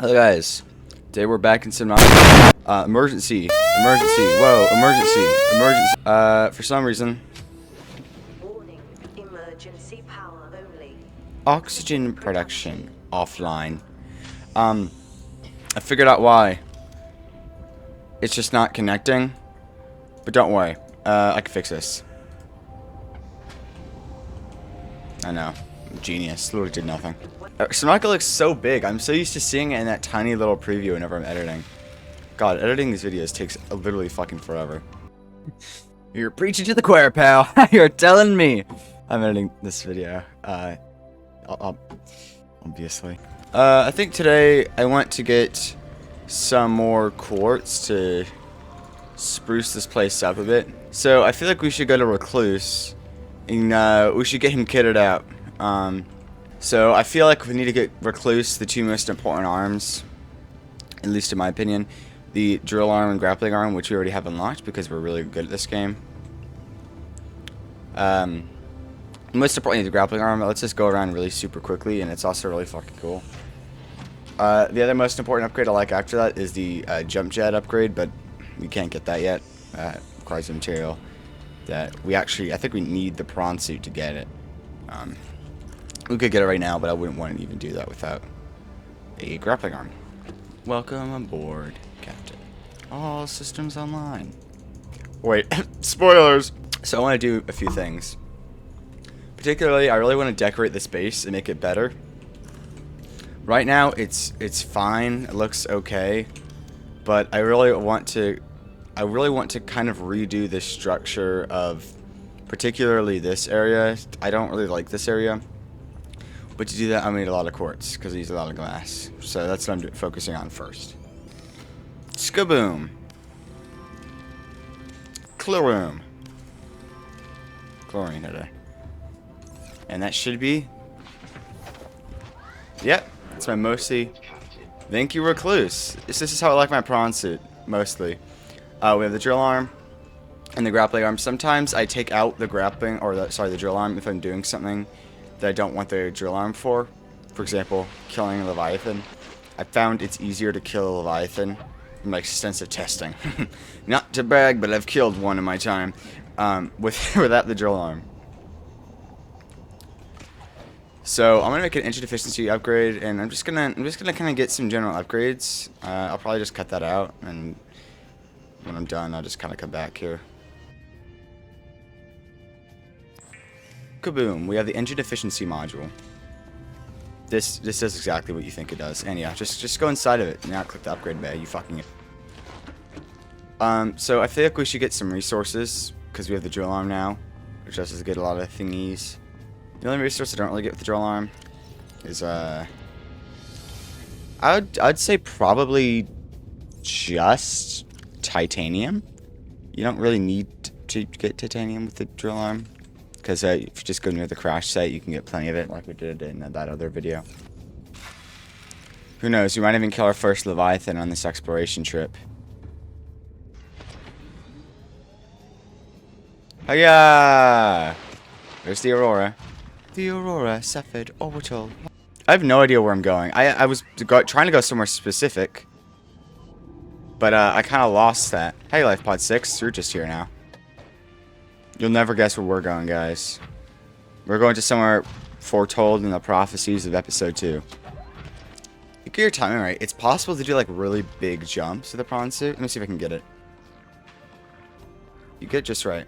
Hello guys, today we're back in Subnautica. Emergency, whoa, emergency. For some reason, Warning, emergency power only. oxygen production offline. I figured out why. It's just not connecting, but don't worry, I can fix this. I know, genius, literally did nothing. Subnautica looks so big. I'm so used to seeing it in that tiny little preview whenever I'm editing. God, editing these videos takes literally fucking forever. You're preaching to the choir, pal. You're telling me. I'm editing this video. Obviously. I think today I want to get some more quartz to spruce this place up a bit. So I feel like we should go to Recluse and we should get him kitted out. So I feel like we need to get Recluse the two most important arms, at least in my opinion. The drill arm and grappling arm, which we already have unlocked because we're really good at this game. Most importantly, the grappling arm. Let's just go around really super quickly, and it's also really fucking cool. The other most important upgrade I like after that is the jump jet upgrade, but we can't get that yet. It requires a material that we actually, I think we need the prawn suit to get it. We could get it right now, but I wouldn't want to even do that without a grappling arm. Welcome aboard, Captain. All systems online. Wait, spoilers! So I want to do a few things. Particularly, I really want to decorate this base and make it better. Right now, it's fine. It looks okay, but I really want to kind of redo the structure of, particularly this area. I don't really like this area. But to do that, I need a lot of quartz, because I use a lot of glass. So that's what I'm focusing on first. Skaboom. Chloroom. Chlorine today. And that should be... Yep, that's my mostly... Thank you, Recluse. This is how I like my prawn suit, mostly. We have the drill arm and the grappling arm. Sometimes I take out the grappling, or the drill arm if I'm doing something that I don't want the drill arm for. For example, killing a Leviathan. I found it's easier to kill a Leviathan in my extensive testing. Not to brag, but I've killed one in my time without the drill arm. So I'm gonna make an engine efficiency upgrade, and I'm just gonna kind of get some general upgrades. I'll probably just cut that out, and when I'm done, I'll just kind of come back here. Kaboom! We have the engine efficiency module. This does exactly what you think it does, and yeah, just go inside of it. Now click the upgrade bay. You fucking it. So I feel like we should get some resources because we have the drill arm now, which lets us get a lot of thingies. The only resource I don't really get with the drill arm is I'd say probably just titanium. You don't really need to get titanium with the drill arm. Because if you just go near the crash site, you can get plenty of it, like we did in that other video. Who knows, we might even kill our first Leviathan on this exploration trip. Hiya! There's the Aurora. The Aurora suffered orbital. I have no idea where I'm going. I was trying to go somewhere specific. But I kind of lost that. Hey, LifePod 6, you're just here now. You'll never guess where we're going, guys. We're going to somewhere foretold in the prophecies of episode 2. You get your timing right. It's possible to do like really big jumps with the prawn suit. Let me see if I can get it. You get it just right.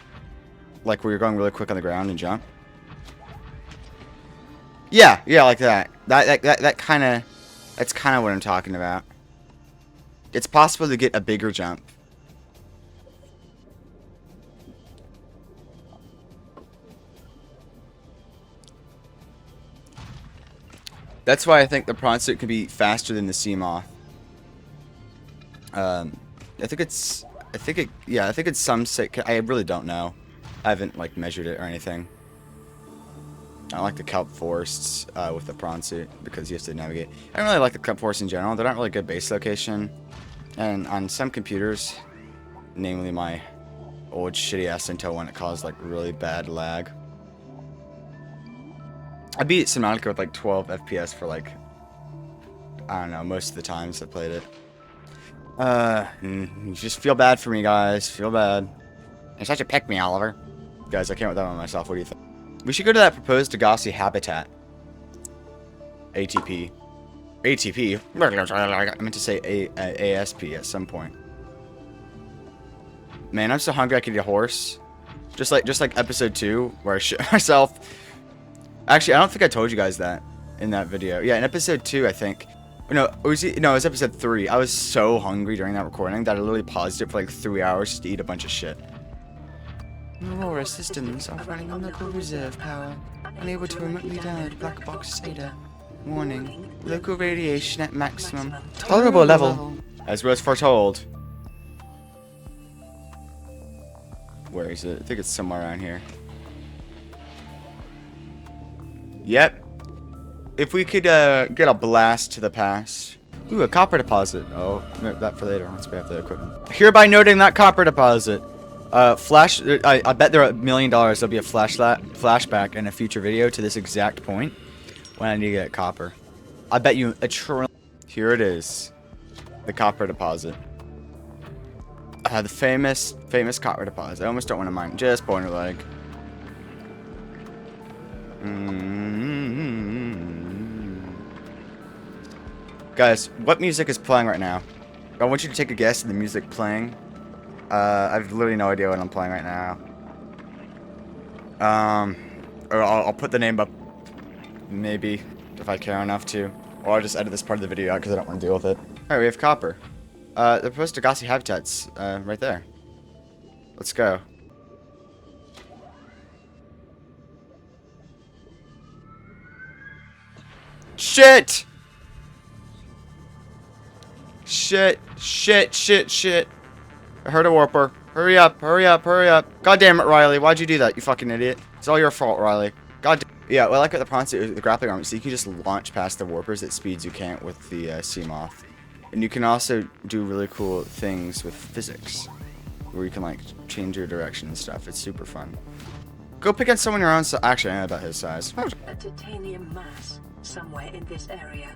Like where you're going really quick on the ground and jump. Yeah, like that. That's kind of what I'm talking about. It's possible to get a bigger jump. That's why I think the prawn suit can be faster than the sea moth. I think it's some sick. I really don't know. I haven't like measured it or anything. I don't like the kelp forests with the prawn suit because you have to navigate. I don't really like the kelp forests in general. They're not really good base location. And on some computers, namely my old shitty ass Intel one, it caused like really bad lag. I beat Subnautica with like 12 FPS for like I don't know, most of the times I played it. Just feel bad for me, guys. Feel bad. You're such a pick-me, Oliver. Guys, I can't with that one myself. What do you think? We should go to that proposed Degassi habitat. ATP. ATP? I meant to say ASP at some point. Man, I'm so hungry I could eat a horse. Just like episode 2, where I shit myself. Actually, I don't think I told you guys that in that video. Yeah, in episode 2, I think. No, it was episode 3. I was so hungry during that recording that I literally paused it for like 3 hours just to eat a bunch of shit. Aurora systems are running on local reserve power. Unable to remotely download black box data. Warning. Local radiation at maximum. Tolerable level. As was foretold. Where is it? I think it's somewhere around here. Yep. If we could get a blast to the past. Ooh, a copper deposit. Oh, no, that for later once we have the equipment. Hereby noting that copper deposit. I bet there are $1 million. There'll be a flashback in a future video to this exact point when I need to get copper. I bet you a trillion. Here it is. The copper deposit. The famous copper deposit. I almost don't want to mine. Just pointer leg. Guys, what music is playing right now? I want you to take a guess at the music playing. I have literally no idea what I'm playing right now. Or I'll put the name up, maybe, if I care enough to. Or I'll just edit this part of the video out because I don't want to deal with it. Alright, we have copper. The proposed Degassi habitats, right there. Let's go. Shit! Shit. I heard a warper. Hurry up. God damn it, Riley. Why'd you do that, you fucking idiot? It's all your fault, Riley. God damn. Yeah, well, I like with the prawns, the grappling arm, so you can just launch past the warpers at speeds you can't with the Seamoth. And you can also do really cool things with physics, where you can, like, change your direction and stuff. It's super fun. Go pick on someone your own size. Actually, I know about his size. A titanium mass somewhere in this area.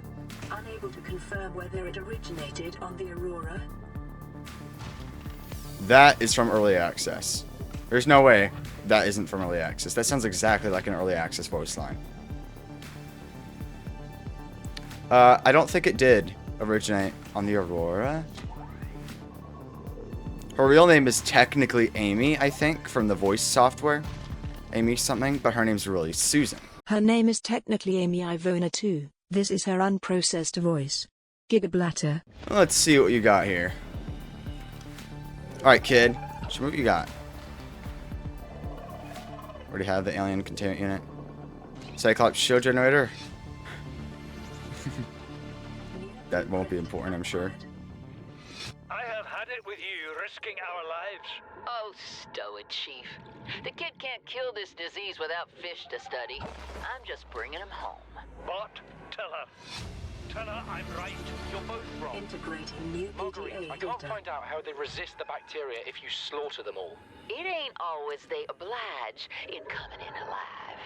Unable to confirm whether it originated on the Aurora. That is from early access. There's no way that isn't from early access. That sounds exactly like an early access voice line. I don't think it did originate on the Aurora. Her real name is technically Amy, I think, from the voice software. Amy something, but her name's really Susan. Her name is technically Amy Ivona too. This is her unprocessed voice. Gigablatter. Let's see what you got here. Alright, kid. Show me what you got. Already have the alien containment unit. Cyclops shield generator. That won't be important, I'm sure. I have had it with you, risking our lives. Oh, stow it, Chief. The kid can't kill this disease without fish to study. I'm just bringing him home. What? Tell her. Tell her I'm right. You're both wrong. Integrating new Marguerite, EDA I can't data. find out how they resist the bacteria if you slaughter them all. It ain't always they oblige in coming in alive.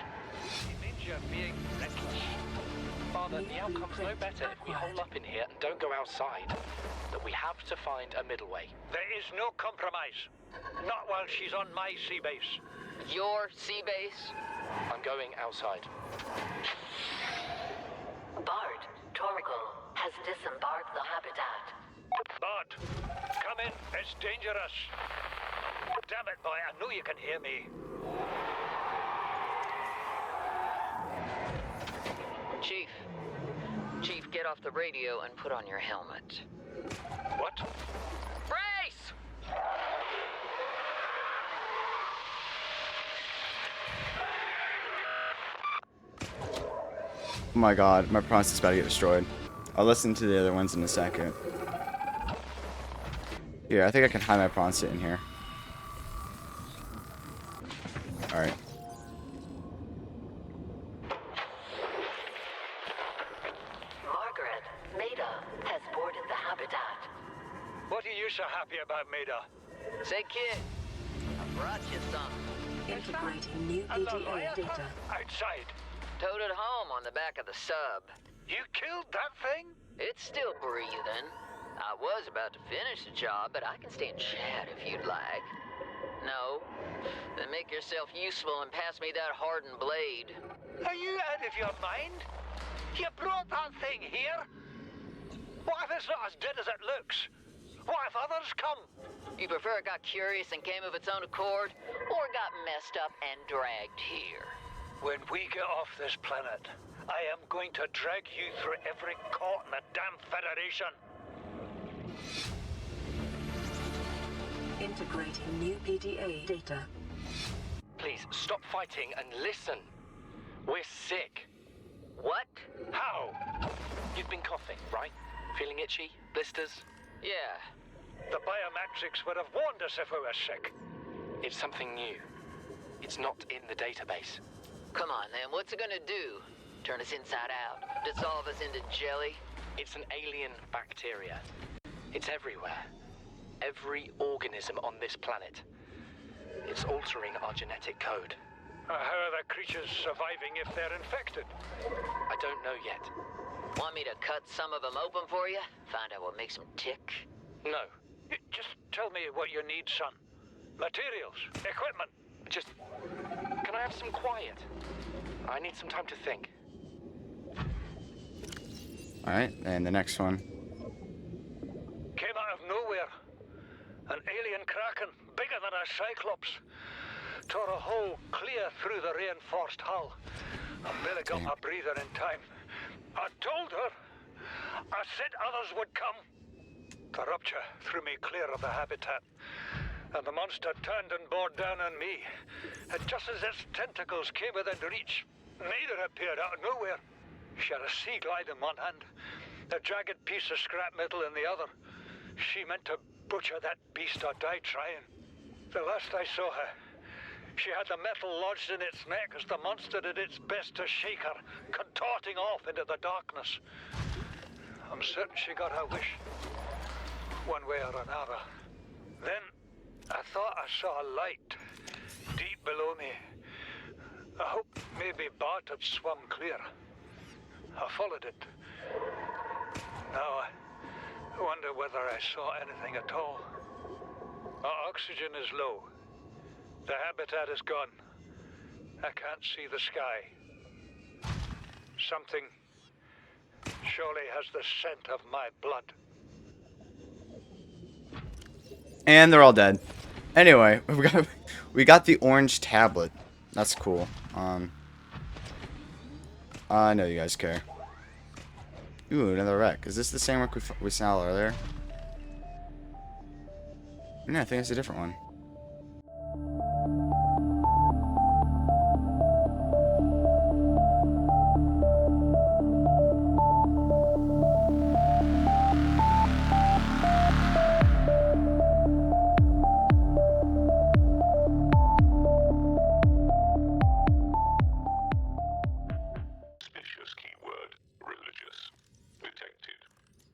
It means you're being reckless. Father, the outcome's no better if we hole up in here and don't go outside. But we have to find a middle way. There is no compromise. Not while she's on my sea base. Your sea base? I'm going outside. Bart, Torgal has disembarked the habitat. Bart, come in. It's dangerous. Damn it, boy. I know you can hear me. Chief, get off the radio and put on your helmet. What? Brace! Oh my god, my process is about to get destroyed. I'll listen to the other ones in a second. Here, I think I can hide my prawn sit in here. Alright. Margaret, Maida has boarded the habitat. What are you so happy about, Maida? Say, kid, I brought you something. Integrating new And the EDA Leviathan data. outside. Towed it home on the back of the sub. You killed that thing? It's still breathing. I was about to finish the job, but I can stay and chat if you'd like. No? Then make yourself useful and pass me that hardened blade. Are you out of your mind? You brought that thing here? What if it's not as dead as it looks? What if others come? You prefer it got curious and came of its own accord, or got messed up and dragged here? When we get off this planet, I am going to drag you through every court in the damn Federation. Integrating new PDA data. Please, stop fighting and listen. We're sick. What? How? You've been coughing, right? Feeling itchy? Blisters? Yeah. The biometrics would have warned us if we were sick. It's something new. It's not in the database. Come on, then. What's it gonna do? Turn us inside out? Dissolve us into jelly? It's an alien bacteria. It's everywhere. Every organism on this planet. It's altering our genetic code. How are the creatures surviving if they're infected? I don't know yet. Want me to cut some of them open for you? Find out what makes them tick? No. Just tell me what you need, son. Materials, equipment. Just... Can I have some quiet? I need some time to think. Alright, and the next one. Came out of nowhere. An alien kraken, bigger than a Cyclops. Tore a hole clear through the reinforced hull. I barely got my breather in time. I told her. I said others would come. The rupture threw me clear of the habitat. And the monster turned and bore down on me. And just as its tentacles came within reach, Maida appeared out of nowhere. She had a sea glide in one hand, a jagged piece of scrap metal in the other. She meant to butcher that beast or die trying. The last I saw her, she had the metal lodged in its neck as the monster did its best to shake her, contorting off into the darkness. I'm certain she got her wish, one way or another. Then, I thought I saw a light deep below me. I hoped maybe Bart had swum clear. I followed it. Now, I wonder whether I saw anything at all. Our oxygen is low. The habitat is gone. I can't see the sky. Something surely has the scent of my blood. And they're all dead. Anyway, we got the orange tablet. That's cool. I know you guys care. Ooh, another wreck. Is this the same wreck we saw earlier? No, I think it's a different one. Suspicious keyword, religious. Detected.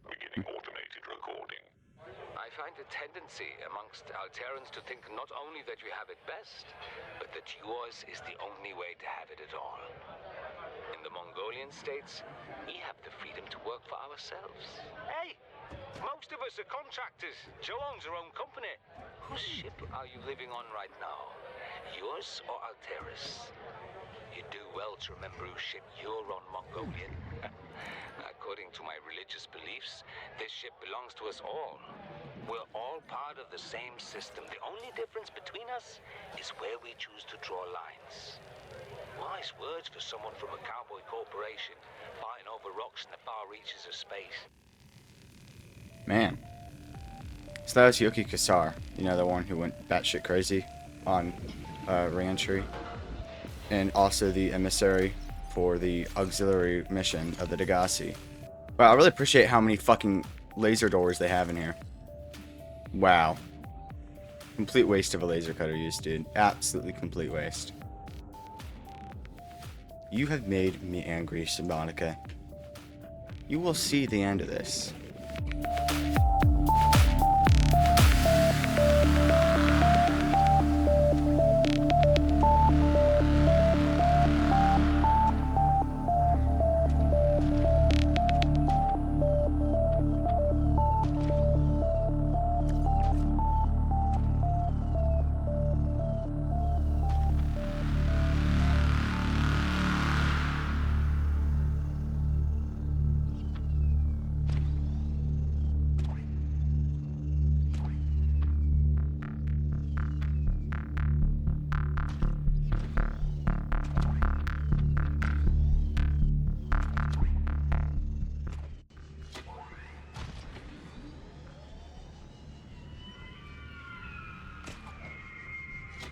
Beginning automated recording. I find a tendency amongst Alterans to think not only that you have it best, but that yours is the only way to have it at all. In the Mongolian states, we have the freedom to work for ourselves. Hey, most of us are contractors. Joe owns her own company. Whose ship are you living on right now? Yours or Altera's? You do well to remember whose ship you're on, Mongolian. According to my religious beliefs, this ship belongs to us all. We're all part of the same system. The only difference between us is where we choose to draw lines. Wise words for someone from a cowboy corporation fighting over rocks in the far reaches of space. Man. So that was Yoki Kasar. You know, the one who went batshit crazy on re-entry. And also the emissary for the auxiliary mission of the Degassi. Wow, I really appreciate how many fucking laser doors they have in here. Wow. Complete waste of a laser cutter use, dude. Absolutely complete waste. You have made me angry, Subnautica. You will see the end of this.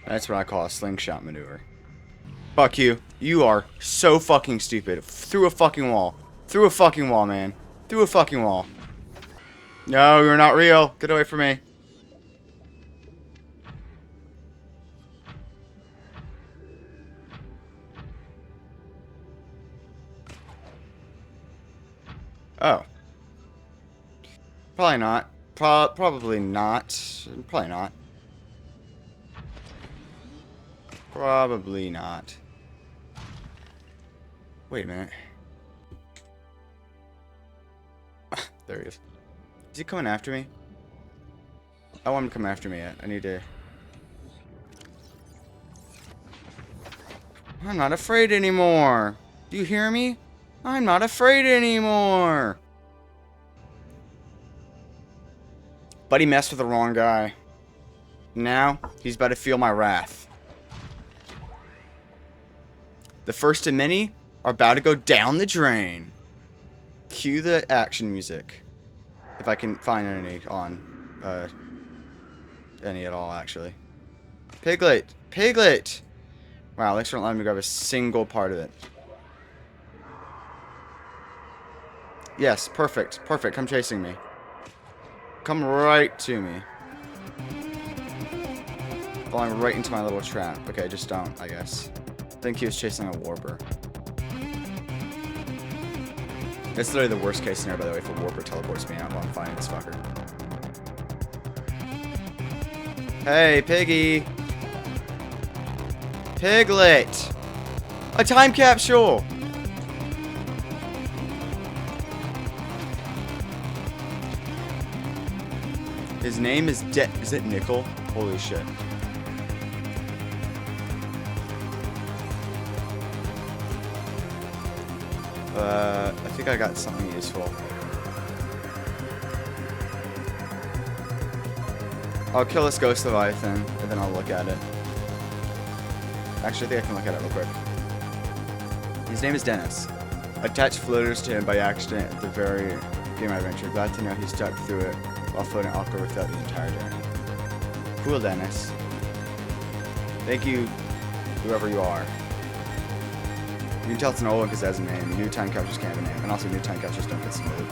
That's what I call a slingshot maneuver. Fuck you. You are so fucking stupid. Through a fucking wall. Through a fucking wall, man. Through a fucking wall. No, you're not real. Get away from me. Oh. Probably not. Probably not. Probably not. Probably not. Wait a minute. There he is. Is he coming after me? I want him to come after me yet. I need to... I'm not afraid anymore. Do you hear me? I'm not afraid anymore. But he messed with the wrong guy. Now, he's about to feel my wrath. The first of many are about to go down the drain. Cue the action music. If I can find any on, any at all, actually. Piglet! Piglet! Wow, thanks for not letting me grab a single part of it. Yes, perfect. Perfect. Come chasing me. Come right to me. Falling right into my little trap. Okay, just don't, I guess. I think he was chasing a warper. It's literally the worst case scenario, by the way, if a warper teleports me out while I'm fighting this fucker. Hey, piggy! Piglet! A time capsule! His name is Is it Nickel? Holy shit. I think I got something useful. I'll kill this ghost leviathan, and then I'll look at it. Actually, I think I can look at it real quick. His name is Dennis. Attached floaters to him by accident at the very beginning of my adventure. Glad to know he stuck through it while floating awkward throughout the entire journey. Cool, Dennis. Thank you, whoever you are. You can tell it's an old one because it has a name. New time captures can't have a name. And also new time captures don't get submitted.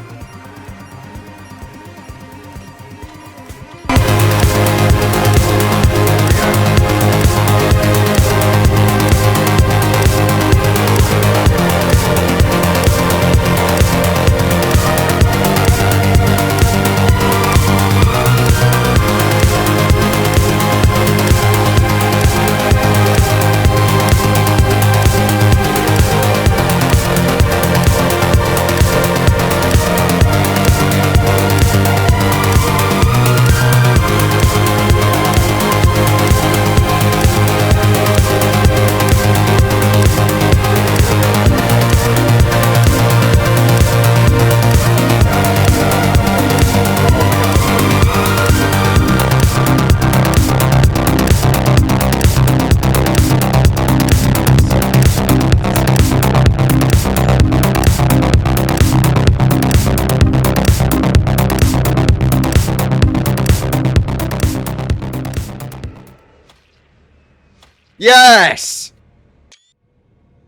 Yes!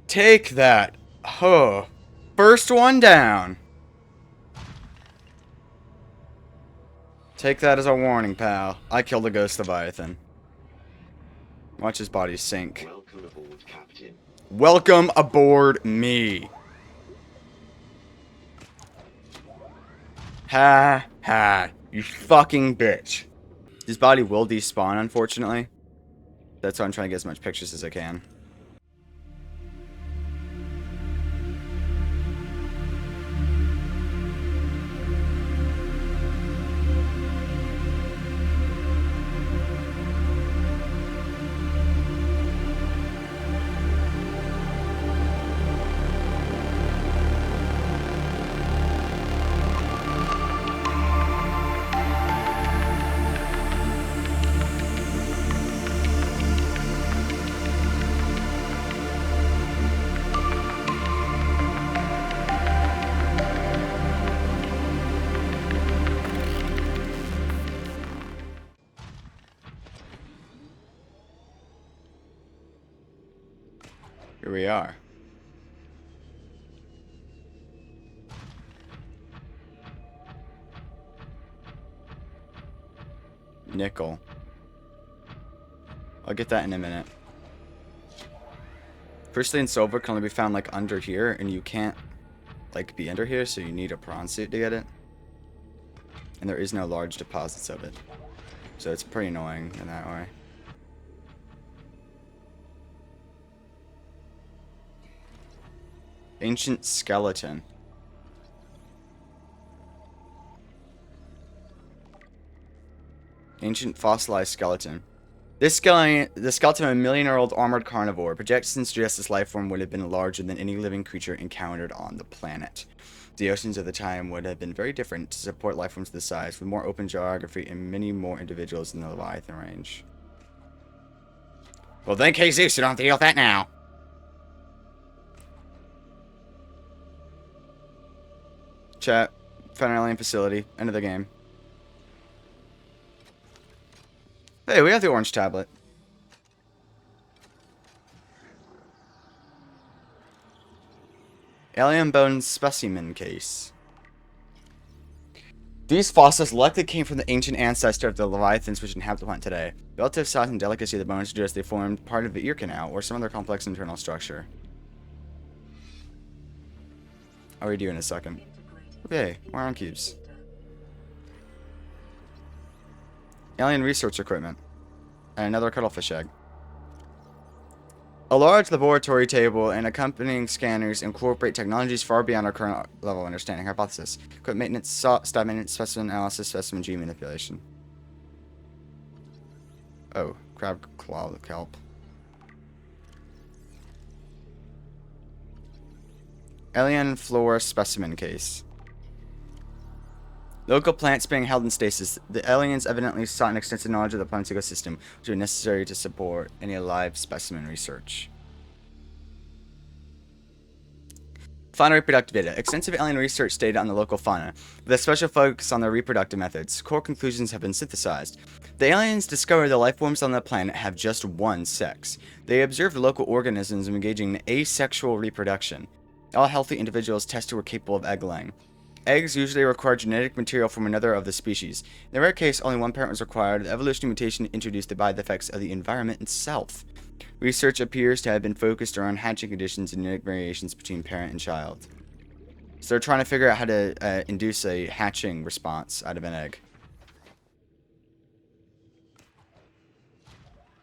Take that. Oh. First one down. Take that as a warning, pal. I killed a ghost leviathan. Watch his body sink. Welcome aboard, Captain. Welcome aboard me. Ha ha. You fucking bitch. His body will despawn, unfortunately. That's why I'm trying to get as much pictures as I can. Here we are. Nickel. I'll get that in a minute. Crystalline silver can only be found like under here, and you can't like be under here, so you need a prawn suit to get it. And there is no large deposits of it. So it's pretty annoying in that way. Ancient skeleton. Ancient fossilized skeleton. The skeleton of a million-year-old armored carnivore. Projections suggest this life form would have been larger than any living creature encountered on the planet. The oceans of the time would have been very different to support life forms this size, with more open geography and many more individuals in the Leviathan range. Well, thank Jesus, you don't have to deal with that now. Chat. Found an alien facility. End of the game. Hey, we have the orange tablet. Alien bone specimen case. These fossils likely came from the ancient ancestor of the Leviathans which inhabit the planet today. The relative size and delicacy of the bones suggest they formed part of the ear canal or some other complex internal structure. I'll read you in a second. Okay, more ion cubes. Alien research equipment. And another cuttlefish egg. A large laboratory table and accompanying scanners incorporate technologies far beyond our current level of understanding. Hypothesis. Equipment maintenance, stab maintenance, specimen analysis, specimen gene manipulation. Oh, crab claw kelp. Alien floor specimen case. Local plants being held in stasis. The aliens evidently sought an extensive knowledge of the planet's ecosystem, which would be necessary to support any alive specimen research. Fauna reproductive data. Extensive alien research data on the local fauna, with a special focus on their reproductive methods. Core conclusions have been synthesized. The aliens discovered the life forms on the planet have just one sex. They observed the local organisms engaging in asexual reproduction. All healthy individuals tested were capable of egg laying. Eggs usually require genetic material from another of the species. In the rare case, only one parent was required. The evolutionary mutation introduced by the effects of the environment itself. Research appears to have been focused around hatching conditions and genetic variations between parent and child. So they're trying to figure out how to induce a hatching response out of an egg.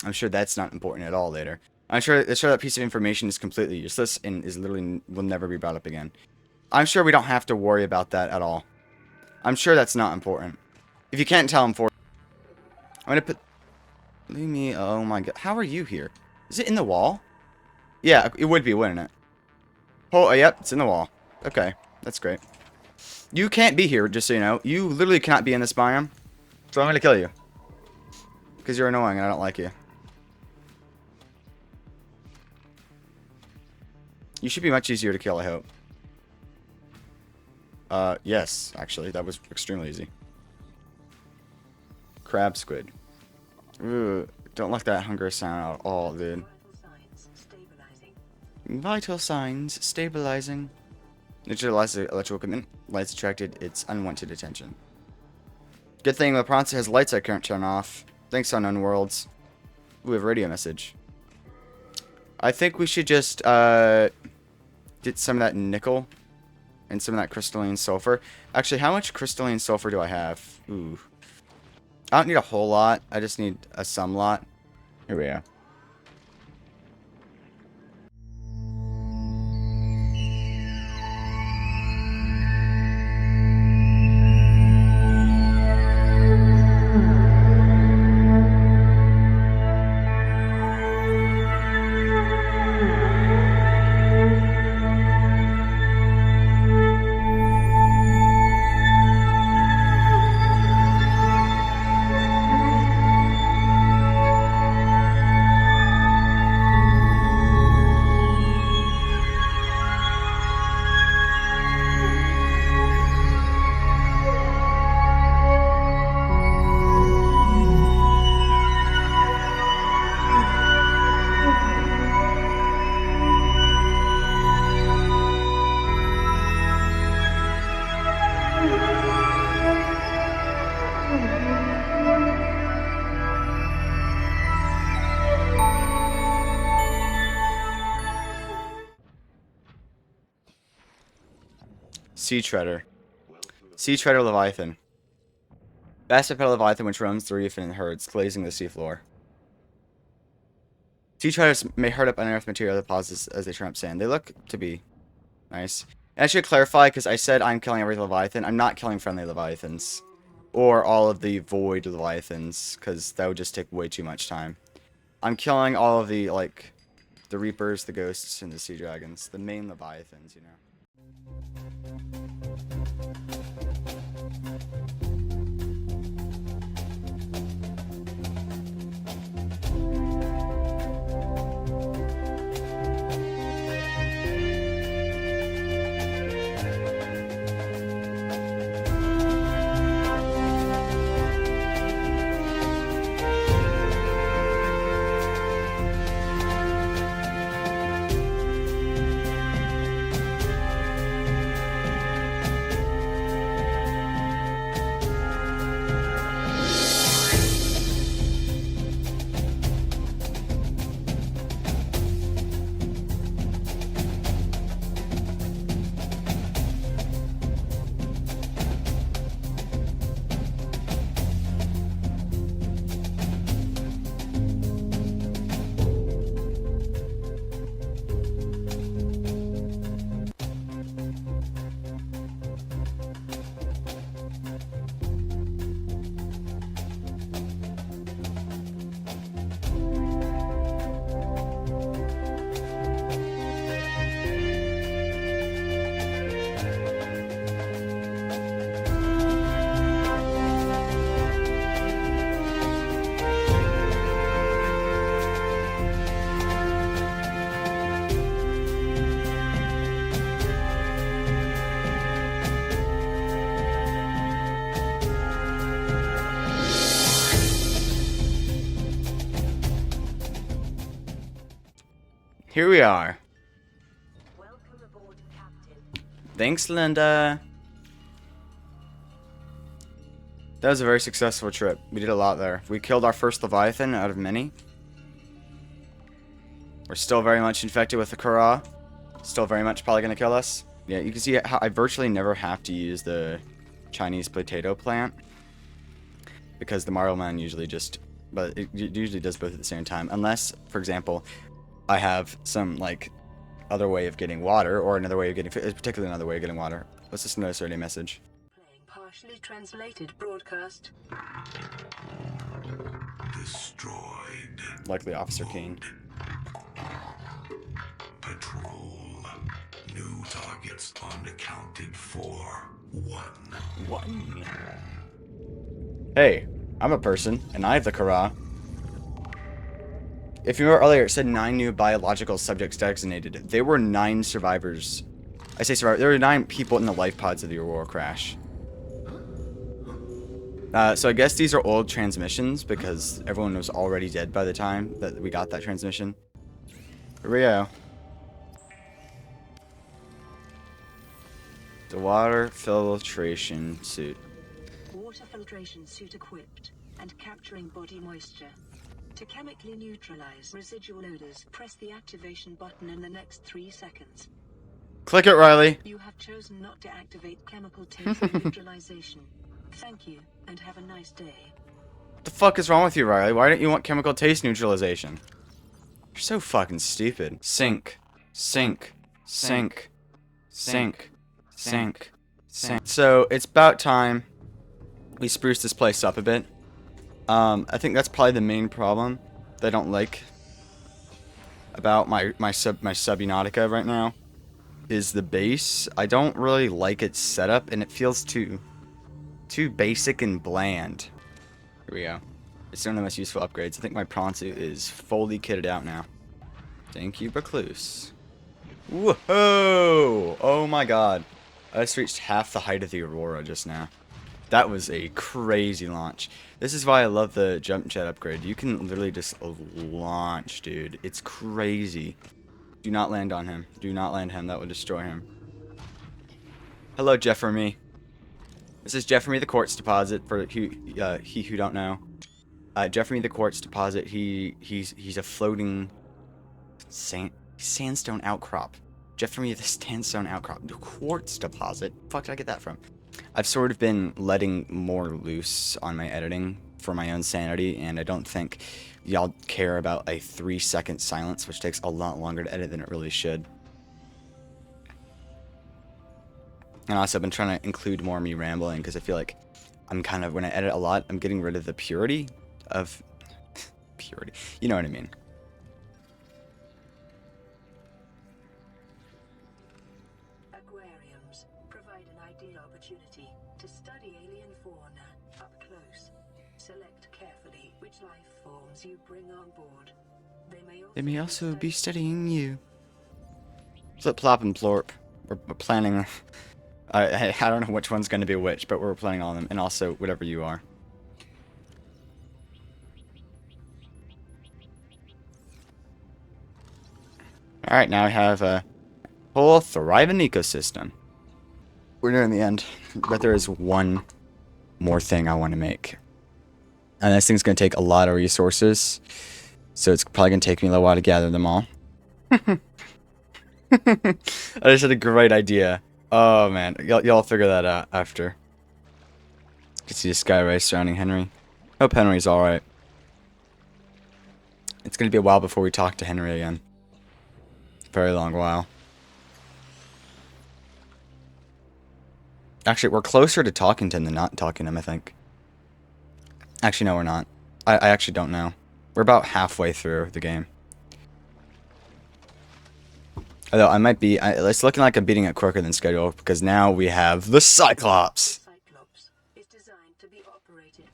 I'm sure that's not important at all later. I'm sure that piece of information is completely useless and is literally will never be brought up again. I'm sure we don't have to worry about that at all. I'm sure that's not important. If you can't tell, I'm gonna put... Leave me... Oh my god. How are you here? Is it in the wall? Yeah, it would be, wouldn't it? Oh, yep, it's in the wall. Okay, that's great. You can't be here, just so you know. You literally cannot be in this biome. So I'm gonna kill you. Because you're annoying and I don't like you. You should be much easier to kill, I hope. Yes, actually, that was extremely easy. Crab squid. Ooh, don't like that hunger sound at all, dude. Vital signs stabilizing. Neutralize the electrical equipment. Lights attracted its unwanted attention. Good thing the Bronze has lights I can't turn off. Thanks, Unknown Worlds. Ooh, we have a radio message. I think we should just, get some of that nickel. And some of that crystalline sulfur. Actually, how much crystalline sulfur do I have? Ooh. I don't need a whole lot. I just need a some lot. Here we are. Sea Treader. Sea Treader Leviathan. Vast bipedal Leviathan which roams the reef in herds, glazing the seafloor. Sea Treaders may herd up unearthed material deposits as they turn up sand. They look to be nice. And I should clarify, because I said I'm killing every Leviathan. I'm not killing friendly Leviathans. Or all of the void Leviathans, because that would just take way too much time. I'm killing all of the, like, the Reapers, the Ghosts, and the Sea Dragons. The main Leviathans, you know. Here we are. Welcome aboard, Captain. Thanks, Linda. That was a very successful trip. We did a lot there. We killed our first Leviathan out of many. We're still very much infected with the Kara. Still very much probably going to kill us. Yeah, you can see how I virtually never have to use the Chinese potato plant. Because the Marble Man usually just... But it usually does both at the same time. Unless, for example, I have some, like, other way of getting water. Or another way of getting... Particularly another way of getting water. What's this notice already message? Playing partially translated broadcast. Destroyed. Likely Officer Kane. Patrol. New targets unaccounted for. One. Hey, I'm a person, and I have the Kara. If you remember earlier, it said 9 new biological subjects designated. There were 9 survivors. I say survivors. There were 9 people in the life pods of the Aurora crash. So I guess these are old transmissions, because everyone was already dead by the time that we got that transmission. Here we go. The water filtration suit. Water filtration suit equipped and capturing body moisture. To chemically neutralize residual odors, press the activation button in the next 3 seconds. Click it, Riley. You have chosen not to activate chemical taste neutralization. Thank you, and have a nice day. What the fuck is wrong with you, Riley? Why don't you want chemical taste neutralization? You're so fucking stupid. Sink. Sink. Sink. Sink. Sink. Sink. So, it's about time we spruce this place up a bit. I think that's probably the main problem that I don't like about my Subnautica right now is the base. I don't really like its setup, and it feels too basic and bland. Here we go. It's one of the most useful upgrades. I think my prawn suit is fully kitted out now. Thank you, Recluse. Whoa! Oh my god. I just reached half the height of the Aurora just now. That was a crazy launch. This is why I love the jump jet upgrade. You can literally just launch, dude. It's crazy. Do not land on him. Do not land him. That will destroy him. Hello, Jeffrey. This is Jeffrey the quartz deposit for he who don't know. Jeffrey the quartz deposit. He's a floating sandstone outcrop. Get for me the sandstone outcrop. The quartz deposit. Fuck did I get that from? I've sort of been letting more loose on my editing for my own sanity, and I don't think y'all care about a 3-second silence, which takes a lot longer to edit than it really should. And also, I've been trying to include more of me rambling, because I feel like I'm kind of, when I edit a lot, I'm getting rid of the purity of... purity. You know what I mean. Aquariums provide an ideal opportunity to study alien fauna up close. Select carefully which life forms you bring on board. They may also be studying you. Flip, plop, and plorp. We're planning... I don't know which one's going to be which, but we're planning on them. And also, whatever you are. Alright, now we have a whole thriving ecosystem. We're nearing the end, but there is one more thing I want to make. And this thing's going to take a lot of resources, so it's probably going to take me a little while to gather them all. I just had a great idea. Oh man, y'all figure that out after. You can see the sky race surrounding Henry. Hope Henry's alright. It's going to be a while before we talk to Henry again. Very long while. Actually, we're closer to talking to him than not talking to him, I think. Actually, no, we're not. I actually don't know. We're about halfway through the game. Although, I might be... it's looking like I'm beating it quicker than scheduled, because now we have the Cyclops! Cyclops is designed to be operated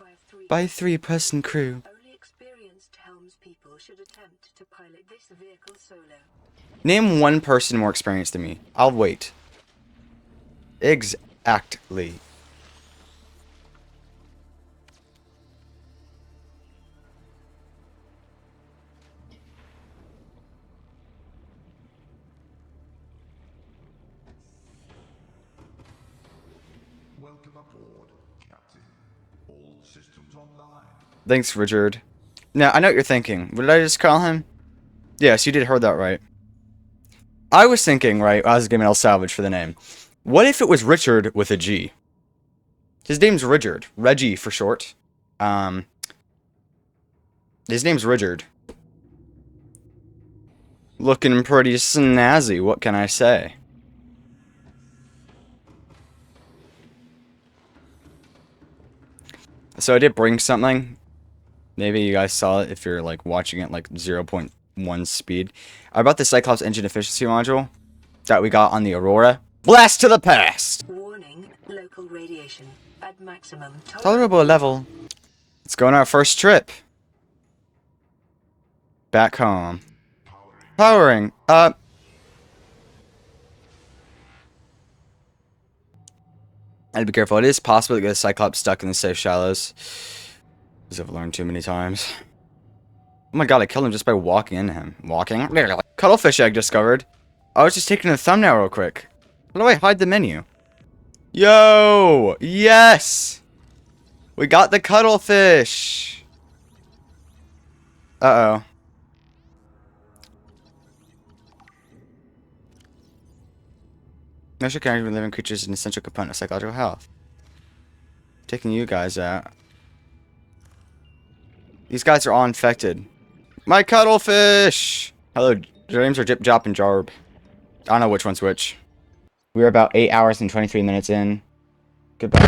by a 3-person crew. Only experienced helmspeople should attempt to pilot this vehicle solo. Name one person more experienced than me. I'll wait. Exactly. Welcome aboard, Captain. All systems online. Thanks, Richard. Now, I know what you're thinking. What did I just call him? Yes, you did heard that right. I was thinking, right, I was giving El Salvage for the name. What if it was Richard with a G? His name's Richard. Reggie for short. His name's Richard. Looking pretty snazzy, what can I say? So I did bring something. Maybe you guys saw it if you're like watching it like 0.1 speed. I brought the Cyclops engine efficiency module that we got on the Aurora. Blast to the past! Warning, local radiation at maximum Tolerable level. Let's go on our first trip. Back home. Powering. I'd be careful. It is possible to get a Cyclops stuck in the safe shallows. As I've learned too many times. Oh my god, I killed him just by walking into him. Walking? Cuttlefish egg discovered. I was just taking a thumbnail real quick. How do I hide the menu? Yo! Yes! We got the cuttlefish! Uh-oh. Natural character with living creatures is an essential component of psychological health. Taking you guys out. These guys are all infected. My cuttlefish! Hello, their names are Jip, Jop, and Jarb. I don't know which one's which. We're about 8 hours and 23 minutes in. Goodbye.